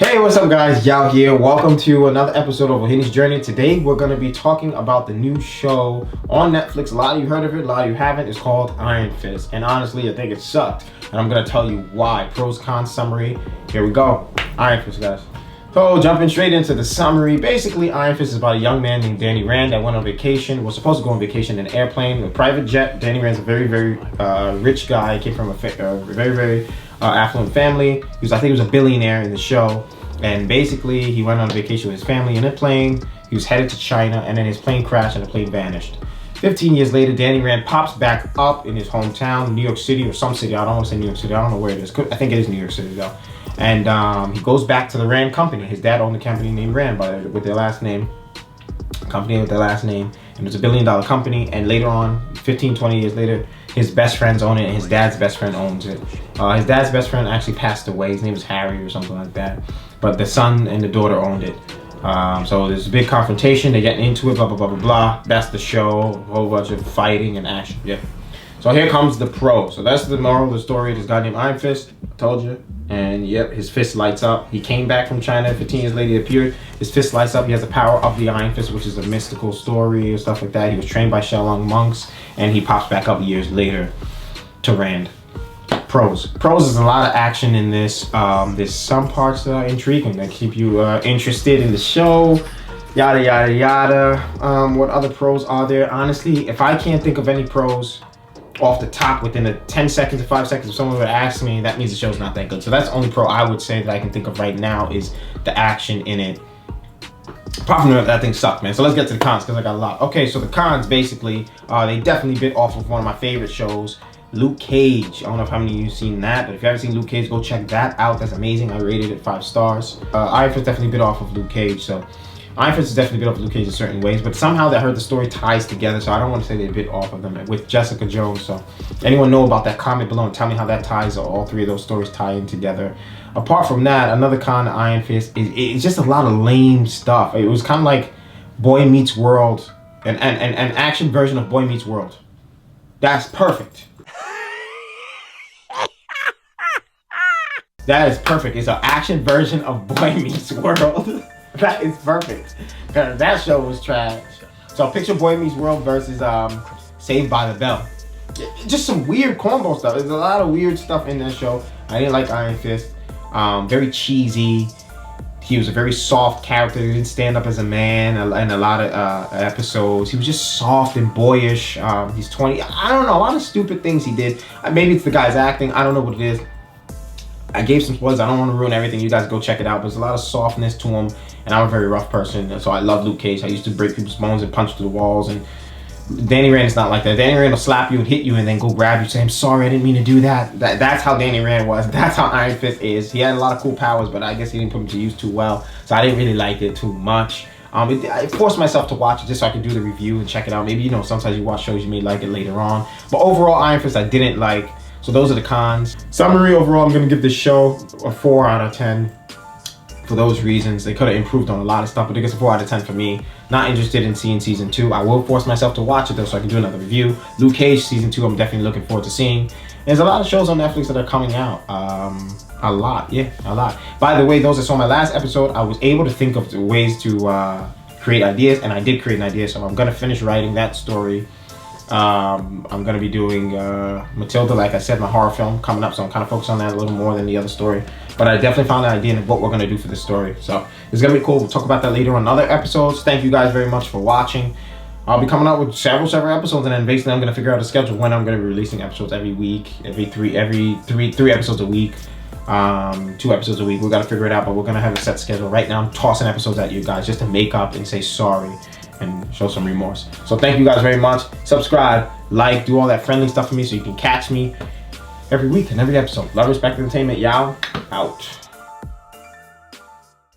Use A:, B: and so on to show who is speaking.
A: Hey, what's up guys? Yao here. Welcome to another episode of Wahini's Journey. Today we're going to be talking about the new show on Netflix. A lot of you heard of it, a lot of you haven't. It's called Iron Fist. And honestly, I think it sucked. And I'm going to tell you why. Pros, cons, summary. Here we go. Iron Fist, guys. So jumping straight into the summary, basically Iron Fist is about a young man named Danny Rand that went on vacation, was supposed to go on vacation in an airplane, a private jet. Danny Rand's a very, very rich guy. He came from a very affluent family. I think he was a billionaire in the show. And basically he went on vacation with his family in a plane. He was headed to China and then his plane crashed and the plane vanished. 15 years later, Danny Rand pops back up in his hometown, New York City or some city. I don't want to say New York City. I don't know where it is. I think it is New York City though. And he goes back to the Rand company. His dad owned a company named Rand with their last name. And it was $1 billion company. And later on, 15, 20 years later, his best friends own it and his dad's best friend owns it. His dad's best friend actually passed away. His name was Harry or something like that. But the son and the daughter owned it. So there's a big confrontation. They're getting into it, blah, blah, blah, blah, blah. That's the show. A whole bunch of fighting and action. Yeah. So here comes the pro. So that's the moral of the story. This guy named Iron Fist. I told you. And yep, his fist lights up. He came back from China. 15 years later, he appeared. His fist lights up. He has the power of the Iron Fist, which is a mystical story or stuff like that. He was trained by Shaolin monks. And he pops back up years later to Rand. Pros. Pros is a lot of action in this. There's some parts that are intriguing that keep you interested in the show. Yada, yada, yada. What other pros are there? Honestly, if I can't think of any pros off the top within the 10 seconds to 5 seconds, if someone would ask me, that means the show's not that good. So that's the only pro I would say that I can think of right now is the action in it. Apart from that thing sucked, man. So let's get to the cons because I got a lot. Okay, so the cons basically, they definitely bit off of one of my favorite shows, Luke Cage. I don't know if how many of you have seen that, but if you haven't seen Luke Cage, go check that out. That's amazing. I rated it 5 stars. Iron Fist definitely bit off of Luke Cage, so Iron Fist is definitely bit off of Luke Cage in certain ways, but somehow I heard the story ties together, so I don't want to say they bit off of them with Jessica Jones. So anyone know about that, comment below and tell me how that ties, or all 3 of those stories tie in together. Apart from that, another con of Iron Fist is it's just a lot of lame stuff. It was kind of like Boy Meets World, an action version of Boy Meets World. That's perfect. That is perfect. It's an action version of Boy Meets World. That is perfect. That show was trash. So picture Boy Meets World versus Saved by the Bell. Just some weird combo stuff. There's a lot of weird stuff in that show. I didn't like Iron Fist. Very cheesy. He was a very soft character. He didn't stand up as a man in a lot of episodes. He was just soft and boyish. He's 20. I don't know. A lot of stupid things he did. Maybe it's the guy's acting. I don't know what it is. I gave some spoilers. I don't want to ruin everything. You guys go check it out. But there's a lot of softness to him. And I'm a very rough person. So I love Luke Cage. I used to break people's bones and punch through the walls. And Danny Rand is not like that. Danny Rand will slap you and hit you and then go grab you, say, I'm sorry, I didn't mean to do that. That's how Danny Rand was. That's how Iron Fist is. He had a lot of cool powers, but I guess he didn't put them to use too well. So I didn't really like it too much. I forced myself to watch it just so I could do the review and check it out. Maybe, you know, sometimes you watch shows, you may like it later on. But overall, Iron Fist I didn't like. So those are the cons. Summary overall, I'm going to give this show a 4 out of 10. For those reasons, they could have improved on a lot of stuff, but it gets a 4 out of 10 for me. Not interested in seeing season 2. I will force myself to watch it though, so I can do another review. Luke Cage season 2, I'm definitely looking forward to seeing. There's a lot of shows on Netflix that are coming out. A lot. By the way, those that saw my last episode, I was able to think of ways to create ideas, and I did create an idea. So I'm gonna finish writing that story. I'm gonna be doing Matilda, like I said, my horror film coming up, so I'm kind of focused on that a little more than the other story. But I definitely found an idea of what we're gonna do for this story, so it's gonna be cool. We'll talk about that later on other episodes. Thank you guys very much for watching. I'll be coming out with several episodes, and then basically I'm gonna figure out a schedule when I'm gonna be releasing episodes every week, every three episodes a week, 2 episodes a week. We gotta figure it out, but we're gonna have a set schedule. Right now I'm tossing episodes at you guys just to make up and say sorry and show some remorse. So thank you guys very much. Subscribe, like, do all that friendly stuff for me so you can catch me every week and every episode. Love, respect, entertainment. Yao out.